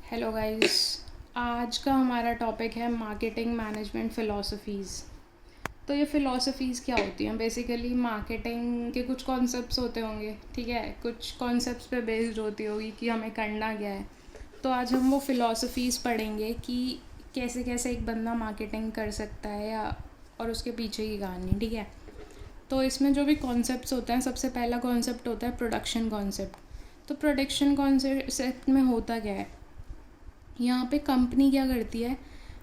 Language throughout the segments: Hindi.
Hello guys. आज का हमारा टॉपिक है मार्केटिंग मैनेजमेंट फ़िलॉसफीज़। तो ये फ़िलॉसफीज़ क्या होती हैं? बेसिकली मार्केटिंग के कुछ कॉन्सेप्ट्स होते होंगे, ठीक है, कुछ कॉन्सेप्ट्स पे बेस्ड होती होगी कि हमें करना क्या है। तो आज हम वो फ़िलॉसफीज़ पढ़ेंगे कि कैसे कैसे एक बंदा मार्केटिंग कर सकता है या और उसके पीछे की कहानी, ठीक है। तो इसमें जो भी कॉन्सेप्ट्स होते हैं, सबसे पहला कॉन्सेप्ट होता है प्रोडक्शन कॉन्सेप्ट। तो प्रोडक्शन कॉन्सेप्ट में होता क्या है, यहाँ पे कंपनी क्या करती है,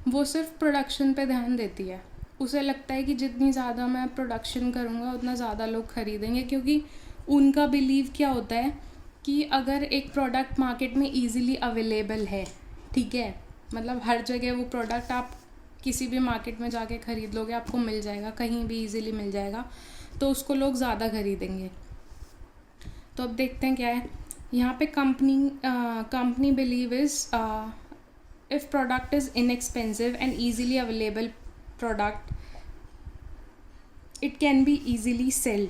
वो सिर्फ प्रोडक्शन पे ध्यान देती है। उसे लगता है कि जितनी ज़्यादा मैं प्रोडक्शन करूँगा उतना ज़्यादा लोग ख़रीदेंगे, क्योंकि उनका बिलीव क्या होता है कि अगर एक प्रोडक्ट मार्केट में इजीली अवेलेबल है, ठीक है, मतलब हर जगह वो प्रोडक्ट आप किसी भी मार्केट में जाके ख़रीद लोगे, आपको मिल जाएगा, कहीं भी इजीली मिल जाएगा, तो उसको लोग ज़्यादा ख़रीदेंगे। तो अब देखते हैं क्या है यहाँ पे। Company believe is if product is inexpensive and easily available product, it can be easily sell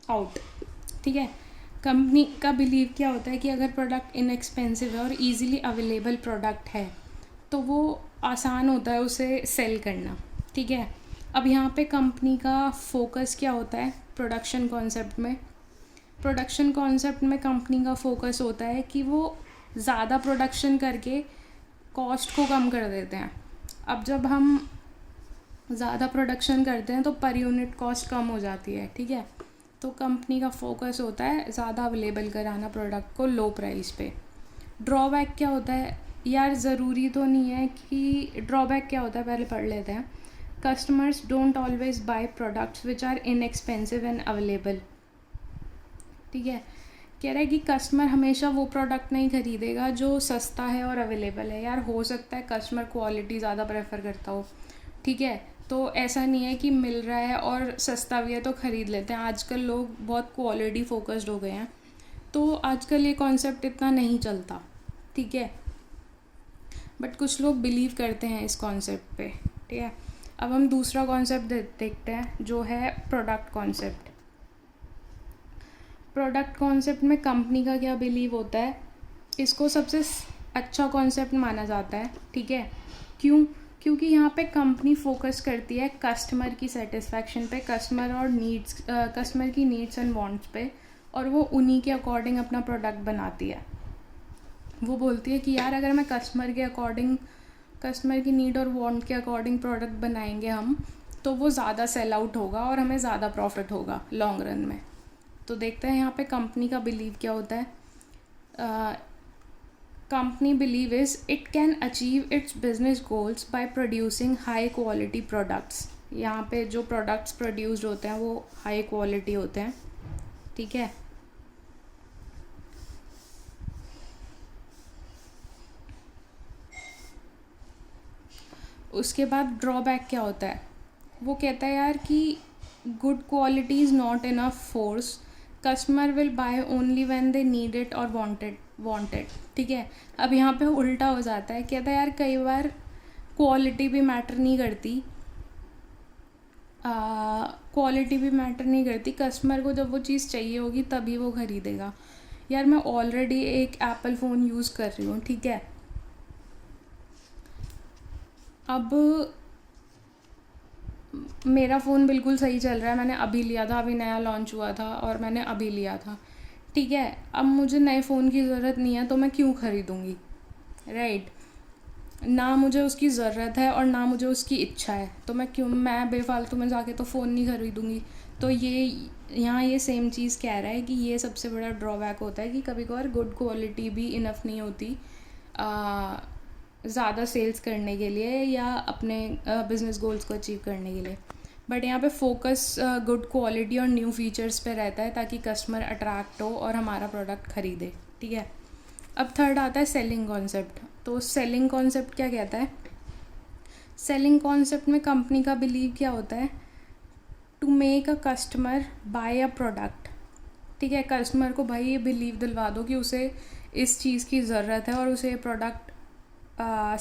out, ठीक है। कंपनी का बिलीव क्या होता है कि अगर प्रोडक्ट इनएक्सपेंसिव है और इजीली अवेलेबल प्रोडक्ट है तो वो आसान होता है उसे सेल करना, ठीक है। अब यहाँ पे कंपनी का फोकस क्या होता है प्रोडक्शन कॉन्सेप्ट में? प्रोडक्शन कॉन्सेप्ट में कंपनी का फोकस होता है कि वो ज़्यादा प्रोडक्शन करके कॉस्ट को कम कर देते हैं। अब जब हम ज़्यादा प्रोडक्शन करते हैं तो पर यूनिट कॉस्ट कम हो जाती है, ठीक है। तो कंपनी का फोकस होता है ज़्यादा अवेलेबल कराना प्रोडक्ट को लो प्राइस पे। ड्रॉबैक क्या होता है यार? ज़रूरी तो नहीं है कि ड्रॉबैक क्या होता है, पहले पढ़ लेते हैं। Customers don't always buy products which are inexpensive and available, ठीक है। कह रहा है कि कस्टमर हमेशा वो प्रोडक्ट नहीं ख़रीदेगा जो सस्ता है और अवेलेबल है। यार हो सकता है कस्टमर क्वालिटी ज़्यादा प्रेफर करता हो, ठीक है, तो ऐसा नहीं है कि मिल रहा है और सस्ता भी है तो ख़रीद लेते हैं। आजकल लोग बहुत क्वालिटी फोकस्ड हो गए हैं, तो आजकल ये कॉन्सेप्ट इतना नहीं चलता, ठीक है, बट कुछ लोग बिलीव करते हैं इस कॉन्सेप्ट पे, ठीक है। अब हम दूसरा कॉन्सेप्ट देखते हैं जो है प्रोडक्ट कॉन्सेप्ट। प्रोडक्ट कॉन्सेप्ट में कंपनी का क्या बिलीव होता है? इसको सबसे अच्छा कॉन्सेप्ट माना जाता है, ठीक है। क्यों? क्योंकि यहाँ पे कंपनी फोकस करती है कस्टमर की सेटिस्फैक्शन पे, कस्टमर की नीड्स एंड वांट्स पे, और वो उन्हीं के अकॉर्डिंग अपना प्रोडक्ट बनाती है। वो बोलती है कि यार अगर मैं कस्टमर की नीड और वांट के अकॉर्डिंग प्रोडक्ट बनाएंगे हम, तो वो ज़्यादा सेल आउट होगा और हमें ज़्यादा प्रॉफिट होगा लॉन्ग रन में। तो देखते हैं यहाँ पे कंपनी का बिलीव क्या होता है। Company believe is it can achieve it's business goals by producing high quality products. यहाँ पे जो प्रोडक्ट्स प्रोड्यूस्ड होते हैं वो हाई क्वालिटी होते हैं, ठीक है। उसके बाद ड्रॉबैक क्या होता है? वो कहता है यार कि good quality is not enough force, customer will by only when they need it और वांटेड, ठीक है। अब यहाँ पे उल्टा हो जाता है, कहता है यार कई बार क्वालिटी भी मैटर नहीं करती, कस्टमर को जब वो चीज़ चाहिए होगी तभी वो ख़रीदेगा। यार मैं ऑलरेडी एक एप्पल फ़ोन यूज़ कर रही हूँ, ठीक है, अब मेरा फ़ोन बिल्कुल सही चल रहा है, मैंने अभी लिया था, अभी नया लॉन्च हुआ था और मैंने अभी लिया था, ठीक है। अब मुझे नए फ़ोन की ज़रूरत नहीं है तो मैं क्यों ख़रीदूँगी, राइट? ना मुझे उसकी ज़रूरत है और ना मुझे उसकी इच्छा है, तो मैं बेफालतू में जाके तो फ़ोन नहीं ख़रीदूँगी। तो ये यहाँ ये सेम चीज़ कह रहा है कि ये सबसे बड़ा ड्रॉबैक होता है कि कभी कभार गुड क्वालिटी भी इनफ नहीं होती ज़्यादा सेल्स करने के लिए या अपने बिज़नेस गोल्स को अचीव करने के लिए। बट यहाँ पे फोकस गुड क्वालिटी और न्यू फीचर्स पे रहता है ताकि कस्टमर अट्रैक्ट हो और हमारा प्रोडक्ट ख़रीदे, ठीक है। अब थर्ड आता है सेलिंग कॉन्सेप्ट। तो सेलिंग कॉन्सेप्ट क्या कहता है? सेलिंग कॉन्सेप्ट में कंपनी का बिलीव क्या होता है? To make a customer buy a product, ठीक है। कस्टमर को भाई ये बिलीव दिलवा दो कि उसे इस चीज़ की ज़रूरत है और उसे ये प्रोडक्ट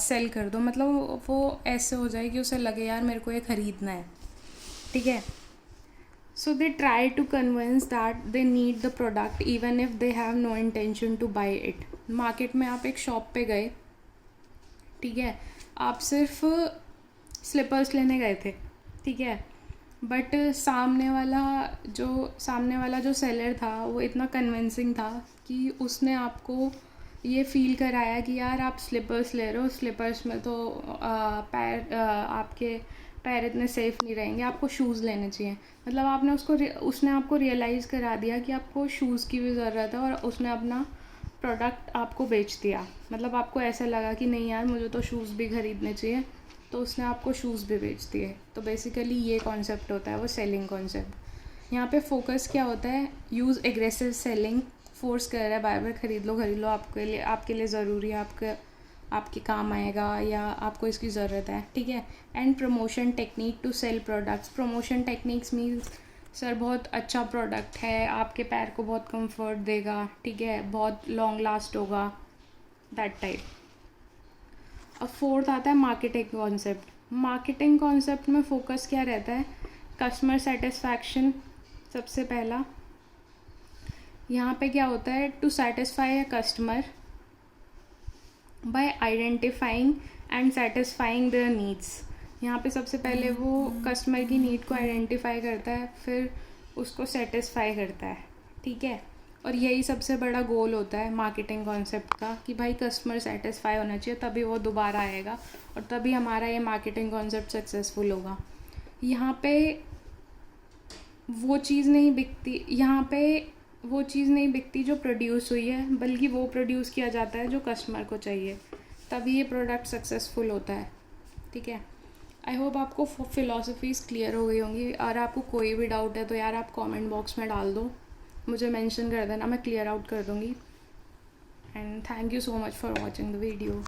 सेल कर दो, मतलब वो ऐसे हो जाए कि उसे लगे यार मेरे को ये ख़रीदना है, ठीक है। So they try to convince that they need the product even if they have no intention to buy it. Market में आप एक शॉप पे गए, ठीक है, आप सिर्फ स्लीपर्स लेने गए थे, ठीक है, बट सामने वाला जो सेलर था वो इतना कन्विंसिंग था कि उसने आपको ये फ़ील कराया कि यार आप स्लीपर्स ले रहे हो, स्लीपर्स में तो आपके पैर इतने सेफ़ नहीं रहेंगे, आपको शूज़ लेने चाहिए। मतलब उसने आपको रियलाइज़ करा दिया कि आपको शूज़ की भी ज़रूरत है, और उसने अपना प्रोडक्ट आपको बेच दिया। मतलब आपको ऐसा लगा कि नहीं यार मुझे तो शूज़ भी ख़रीदने चाहिए, तो उसने आपको शूज़ भी बेच दिए। तो बेसिकली ये कॉन्सेप्ट होता है वो सेलिंग कॉन्सेप्ट। यहाँ पे फोकस क्या होता है, यूज़ एग्रेसिव सेलिंग, फोर्स कर रहा है बार बार खरीद लो, आपके लिए ज़रूरी है, आपके काम आएगा या आपको इसकी ज़रूरत है, ठीक है। And promotion technique to sell products. Promotion techniques means sir बहुत अच्छा प्रोडक्ट है, आपके पैर को बहुत कंफर्ट देगा, ठीक है, बहुत लॉन्ग लास्ट होगा, दैट टाइप। अब फोर्थ आता है मार्केटिंग कॉन्सेप्ट। मार्केटिंग कॉन्सेप्ट में फोकस क्या रहता है, कस्टमर सेटिस्फैक्शन सबसे पहला। यहाँ पे क्या होता है, to satisfy a customer by identifying and satisfying their needs. यहाँ पे सबसे पहले वो कस्टमर की नीड को आइडेंटिफाई करता है, फिर उसको सेटिस्फाई करता है, ठीक है। और यही सबसे बड़ा गोल होता है मार्केटिंग कॉन्सेप्ट का कि भाई कस्टमर सेटिस्फाई होना चाहिए, तभी वो दोबारा आएगा और तभी हमारा ये मार्केटिंग कॉन्सेप्ट सक्सेसफुल होगा। यहाँ पे वो चीज़ नहीं बिकती, वो चीज़ नहीं बिकती जो प्रोड्यूस हुई है, बल्कि वो प्रोड्यूस किया जाता है जो कस्टमर को चाहिए, तभी ये प्रोडक्ट सक्सेसफुल होता है, ठीक है। आई होप आपको फ़िलासफ़ीज़ क्लियर हो गई होंगी। और आपको कोई भी डाउट है तो यार आप कमेंट बॉक्स में डाल दो, मुझे मेंशन कर देना, मैं क्लियर आउट कर दूँगी। And thank you so much for watching the video.